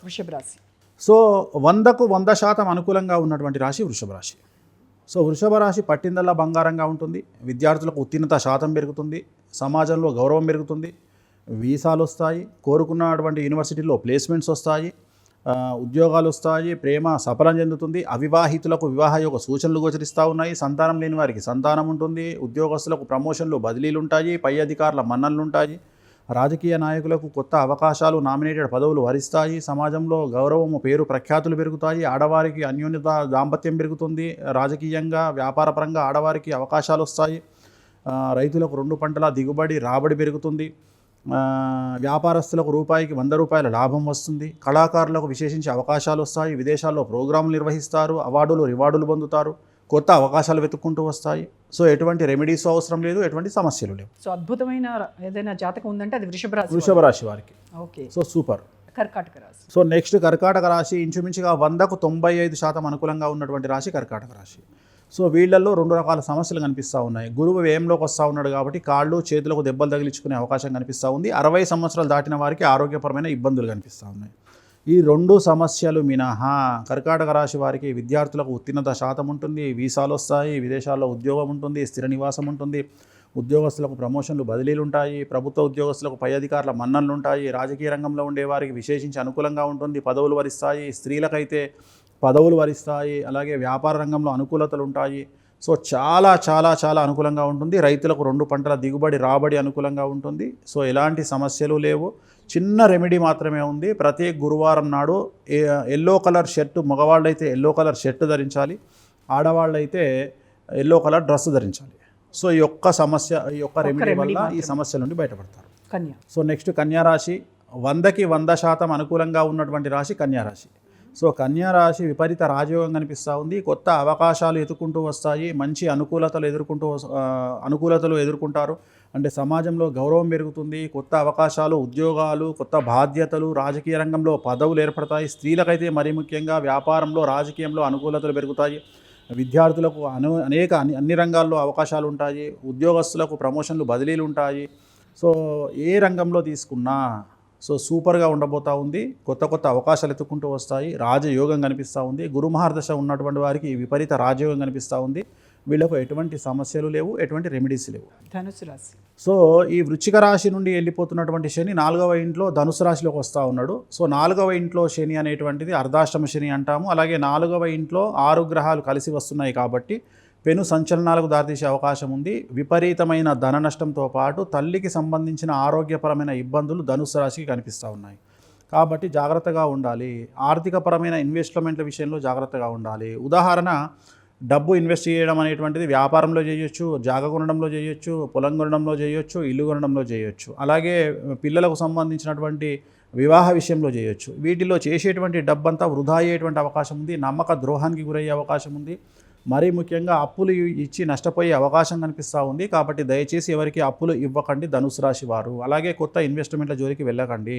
వృషభ రాశి. సో 100కు 100% అనుకూలంగా ఉన్నటువంటి రాశి వృషభ రాశి. సో వృషభ రాశి పట్టిందల్లా బంగారంగా ఉంటుంది. విద్యార్థులకు ఉత్తీర్ణత శాతం పెరుగుతుంది, సమాజంలో గౌరవం పెరుగుతుంది, వీసాలు వస్తాయి, కోరుకున్నటువంటి యూనివర్సిటీలో ప్లేస్మెంట్స్ వస్తాయి, ఉద్యోగాలు వస్తాయి, ప్రేమ సఫలం చెందుతుంది, అవివాహితులకు వివాహ యొక్క సూచనలు గోచరిస్తూ ఉన్నాయి, సంతానం లేని వారికి సంతానం ఉంటుంది, ఉద్యోగస్తులకు ప్రమోషన్లు బదిలీలు ఉంటాయి, పై అధికారుల మన్ననలు ఉంటాయి, రాజకీయ నాయకులకు కొత్త అవకాశాలు నామినేటెడ్ పదవులు వరిస్తాయి, సమాజంలో గౌరవము పేరు ప్రఖ్యాతులు పెరుగుతాయి, ఆడవారికి అన్యోన్యత దాంపత్యం పెరుగుతుంది, రాజకీయంగా వ్యాపారపరంగా ఆడవారికి అవకాశాలు వస్తాయి, రైతులకు 2 పంటల దిగుబడి రాబడి పెరుగుతుంది, వ్యాపారస్తులకు రూపాయికి 100 రూపాయల లాభం వస్తుంది, కళాకారులకు విశేషించే అవకాశాలు వస్తాయి, విదేశాల్లో ప్రోగ్రాంలు నిర్వహిస్తారు, అవార్డులు రివార్డులు పొందుతారు, కొత్త అవకాశాలు వెతుక్కుంటూ వస్తాయి. సో ఎటువంటి రెమెడీస్ అవసరం లేదు, ఎటువంటి సమస్యలు లేవు. సో అద్భుతమైన ఏదైనా జాతకం ఉందంటే అది వృషభ రాశి వారికి. Okay, so super. కర్కాటక రాశి. సో నెక్స్ట్ కర్కాటక రాశి ఇంచుమించుగా 100కు 95% అనుకూలంగా ఉన్నటువంటి రాశి కర్కాటక రాశి. సో వీళ్ళల్లో 2 రకాల సమస్యలు కనిపిస్తూ ఉన్నాయి. గురువు వ్యయంలోకి వస్తూ ఉన్నాడు కాబట్టి కాళ్ళు చేతులకు దెబ్బలు తగిలించుకునే అవకాశం కనిపిస్తూ ఉంది. 60 సంవత్సరాలు దాటిన వారికి ఆరోగ్యపరమైన ఇబ్బందులు కనిపిస్తూ ఉన్నాయి. ఈ 2 సమస్యలు మినహా కర్కాటక రాశి వారికి విద్యార్థులకు ఉత్తీర్ణత శాతం ఉంటుంది, వీసాలు వస్తాయి, విదేశాల్లో ఉద్యోగం ఉంటుంది, స్థిర నివాసం ఉంటుంది, ఉద్యోగస్తులకు ప్రమోషన్లు బదిలీలు ఉంటాయి, ప్రభుత్వ ఉద్యోగస్తులకు పై అధికారుల మన్ననలు ఉంటాయి, రాజకీయ రంగంలో ఉండే వారికి విశేషించి అనుకూలంగా ఉంటుంది, పదవులు వరిస్తాయి, స్త్రీలకైతే పదవులు వరిస్తాయి, అలాగే వ్యాపార రంగంలో అనుకూలతలు ఉంటాయి. సో చాలా చాలా చాలా అనుకూలంగా ఉంటుంది. రైతులకు 2 పంటల దిగుబడి రాబడి అనుకూలంగా ఉంటుంది. సో ఎలాంటి సమస్యలు లేవు. చిన్న రెమెడీ మాత్రమే ఉంది. ప్రతి గురువారం నాడు ఎల్లో కలర్ షర్టు, మగవాళ్ళైతే ఎల్లో కలర్ షర్టు ధరించాలి, ఆడవాళ్ళైతే ఎల్లో కలర్ డ్రెస్ ధరించాలి. సో ఈ యొక్క రెమెడీ వల్ల ఈ సమస్యల నుండి బయటపడతారు. కన్యా. సో నెక్స్ట్ కన్యారాశి 100కి 100% అనుకూలంగా ఉన్నటువంటి రాశి కన్యారాశి. సో కన్యారాశి విపరీత రాజయోగం కనిపిస్తూ ఉంది. కొత్త అవకాశాలు ఎదుర్కొంటూ వస్తాయి, మంచి అనుకూలతలు ఎదుర్కొంటారు. అంటే సమాజంలో గౌరవం పెరుగుతుంది, కొత్త అవకాశాలు, ఉద్యోగాలు, కొత్త బాధ్యతలు, రాజకీయ రంగంలో పదవులు ఏర్పడతాయి. స్త్రీలకైతే మరీ ముఖ్యంగా వ్యాపారంలో, రాజకీయంలో అనుకూలతలు పెరుగుతాయి. విద్యార్థులకు అన్ని రంగాల్లో అవకాశాలు ఉంటాయి. ఉద్యోగస్తులకు ప్రమోషన్లు బదిలీలు ఉంటాయి. సో ఏ రంగంలో తీసుకున్నా సో సూపర్గా ఉండబోతూ ఉంది. కొత్త అవకాశాలు ఎత్తుకుంటూ వస్తాయి. రాజయోగం కనిపిస్తూ ఉంది. గురుమహారదశ ఉన్నటువంటి వారికి విపరీత రాజయోగం కనిపిస్తూ ఉంది. వీళ్ళకు ఎటువంటి సమస్యలు లేవు, ఎటువంటి రెమెడీస్ లేవు. ధనుసు రాశి. సో ఈ వృశ్చిక రాశి నుండి వెళ్ళిపోతున్నటువంటి శని 4వ ఇంట్లో ధనుసు రాశిలోకి వస్తూ ఉన్నాడు. సో 4వ ఇంట్లో శని అనేటువంటిది అర్ధాష్టమ శని అంటాము. అలాగే 4వ ఇంట్లో 6 గ్రహాలు కలిసి వస్తున్నాయి కాబట్టి పెను సంచలనాలకు దారితీసే అవకాశం ఉంది. విపరీతమైన ధన నష్టంతో పాటు తల్లికి సంబంధించిన ఆరోగ్యపరమైన ఇబ్బందులు ధనుసు రాశికి కనిపిస్తూ ఉన్నాయి. కాబట్టి జాగ్రత్తగా ఉండాలి. ఆర్థికపరమైన ఇన్వెస్ట్మెంట్ల విషయంలో జాగ్రత్తగా ఉండాలి. ఉదాహరణ, డబ్బు ఇన్వెస్ట్ చేయడం అనేటువంటిది వ్యాపారంలో చేయొచ్చు, జాగ కొనడంలో చేయొచ్చు, పొలం కొనడంలో చేయొచ్చు, ఇల్లు కొనడంలో చేయొచ్చు. అలాగే పిల్లలకు సంబంధించినటువంటి వివాహ విషయంలో చేయొచ్చు. వీటిలో చేసేటువంటి డబ్బంతా వృధా అయ్యేటువంటి అవకాశం ఉంది. నమ్మక ద్రోహానికి గురయ్యే అవకాశం ఉంది. మరీ ముఖ్యంగా అప్పులు ఇచ్చి నష్టపోయే అవకాశం కనిపిస్తూ ఉంది. కాబట్టి దయచేసి ఎవరికి అప్పులు ఇవ్వకండి ధనుసు రాశి వారు. అలాగే కొత్త ఇన్వెస్ట్మెంట్ల జోలికి వెళ్ళకండి.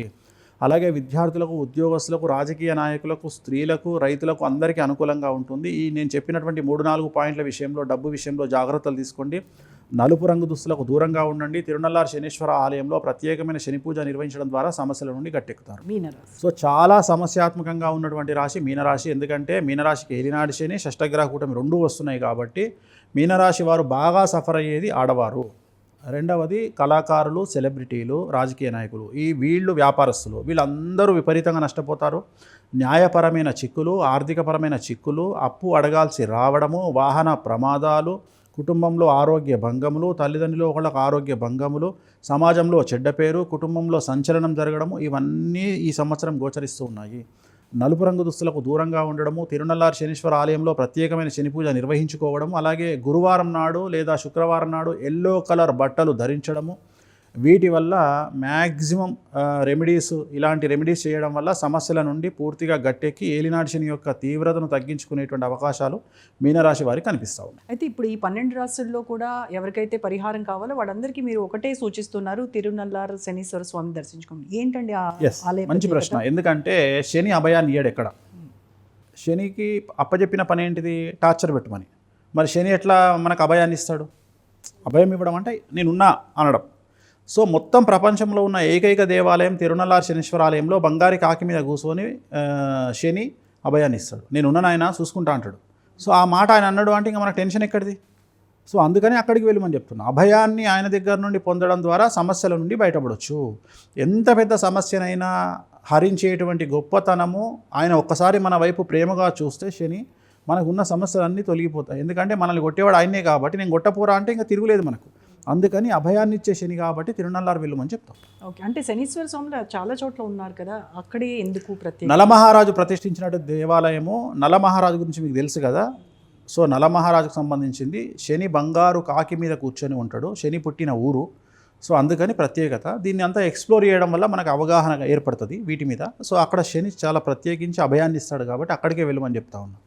అలాగే విద్యార్థులకు, ఉద్యోగస్తులకు, రాజకీయ నాయకులకు, స్త్రీలకు, రైతులకు అందరికీ అనుకూలంగా ఉంటుంది. ఈ నేను చెప్పినటువంటి 3-4 పాయింట్ల విషయంలో, డబ్బు విషయంలో జాగ్రత్తలు తీసుకోండి. నలుపు రంగు దుస్తులకు దూరంగా ఉండండి. తిరునల్లారు శనీశ్వర ఆలయంలో ప్రత్యేకమైన శని పూజ నిర్వహించడం ద్వారా సమస్యల నుండి గట్టెక్కుతారు. సో చాలా సమస్యాత్మకంగా ఉన్నటువంటి రాశి మీనరాశి. ఎందుకంటే మీనరాశికి ఏలినాటి శని, షష్టగ్రహ కూటమి 2 వస్తున్నాయి కాబట్టి మీనరాశి వారు బాగా సఫర్ అయ్యేది ఆడవారు. రెండవది కళాకారులు, సెలబ్రిటీలు, రాజకీయ నాయకులు, వీళ్ళు వ్యాపారస్తులు, వీళ్ళందరూ విపరీతంగా నష్టపోతారు. న్యాయపరమైన చిక్కులు, ఆర్థికపరమైన చిక్కులు, అప్పు అడగాల్సి రావడము, వాహన ప్రమాదాలు, కుటుంబంలో ఆరోగ్య భంగములు, తల్లిదండ్రులు ఒకళ్ళకు ఆరోగ్య భంగములు, సమాజంలో చెడ్డ పేరు, కుటుంబంలో సంచలనం జరగడము, ఇవన్నీ ఈ సంవత్సరం గోచరిస్తూ ఉన్నాయి. నలుపు రంగు దుస్తులకు దూరంగా ఉండడము, తిరునల్లారు శనీశ్వర ఆలయంలో ప్రత్యేకమైన శని పూజ నిర్వహించుకోవడం, అలాగే గురువారం నాడు లేదా శుక్రవారం నాడు ఎల్లో కలర్ బట్టలు ధరించడము, వీటి వల్ల మ్యాక్సిమం ఇలాంటి రెమెడీస్ చేయడం వల్ల సమస్యల నుండి పూర్తిగా గట్టెక్కి ఏలినాటి శని యొక్క తీవ్రతను తగ్గించుకునేటువంటి అవకాశాలు మీనరాశి వారికి కనిపిస్తూ ఉన్నాయి. అయితే ఇప్పుడు ఈ 12 రాశుల్లో కూడా ఎవరికైతే పరిహారం కావాలో వాళ్ళందరికీ మీరు ఒకటే సూచిస్తున్నారు, తిరునల్లారు శనీశ్వర స్వామి దర్శించుకోండి. ఏంటండి మంచి ప్రశ్న. ఎందుకంటే శని అభయాన్ని ఇయ్యడు ఎక్కడ. శనికి అప్పచెప్పిన పని ఏంటిది? టార్చర్ పెట్టమని. మరి శని ఎట్లా మనకు అభయాన్ని ఇస్తాడు? అభయం ఇవ్వడం అంటే నేనున్నా అనడం. సో మొత్తం ప్రపంచంలో ఉన్న ఏకైక దేవాలయం తిరునల్లార్ శనీశ్వర ఆలయంలో బంగారి కాకి మీద కూర్చొని శని అభయాన్ని ఇస్తాడు. నేను ఉన్నాను ఆయన చూసుకుంటా అంటాడు. సో ఆ మాట ఆయన అన్నాడు అంటే ఇంకా మనకు టెన్షన్ ఎక్కడిది? సో అందుకని అక్కడికి వెళ్ళమని చెప్తున్నా. అభయాన్ని ఆయన దగ్గర నుండి పొందడం ద్వారా సమస్యల నుండి బయటపడవచ్చు. ఎంత పెద్ద సమస్యనైనా హరించేటువంటి గొప్పతనము ఆయన ఒక్కసారి మన వైపు ప్రేమగా చూస్తే శని మనకు ఉన్న సమస్యలన్నీ తొలగిపోతాయి. ఎందుకంటే మనల్ని కొట్టేవాడు ఆయనే కాబట్టి నేను కొట్టపోరా అంటే ఇంకా తిరుగులేదు మనకు. అందుకని అభయాన్ని ఇచ్చే శని కాబట్టి తిరునల్లారు వెళ్ళమని చెప్తాం. ఓకే, అంటే శనీశ్వర స్వాములు చాలా చోట్ల ఉన్నారు కదా, అక్కడే ఎందుకు ప్రత్యేక? నలమహారాజు ప్రతిష్ఠించినట్టు దేవాలయము. నలమహారాజు గురించి మీకు తెలుసు కదా. సో నలమహారాజుకు సంబంధించింది. శని బంగారు కాకి మీద కూర్చొని ఉంటాడు. శని పుట్టిన ఊరు. సో అందుకని ప్రత్యేకత. దీన్ని అంతా ఎక్స్ప్లోర్ చేయడం వల్ల మనకు అవగాహన ఏర్పడుతుంది వీటి మీద. సో అక్కడ శని చాలా ప్రత్యేకించి అభయాన్ని ఇస్తాడు కాబట్టి అక్కడికే వెళ్ళమని చెప్తా ఉన్నాను.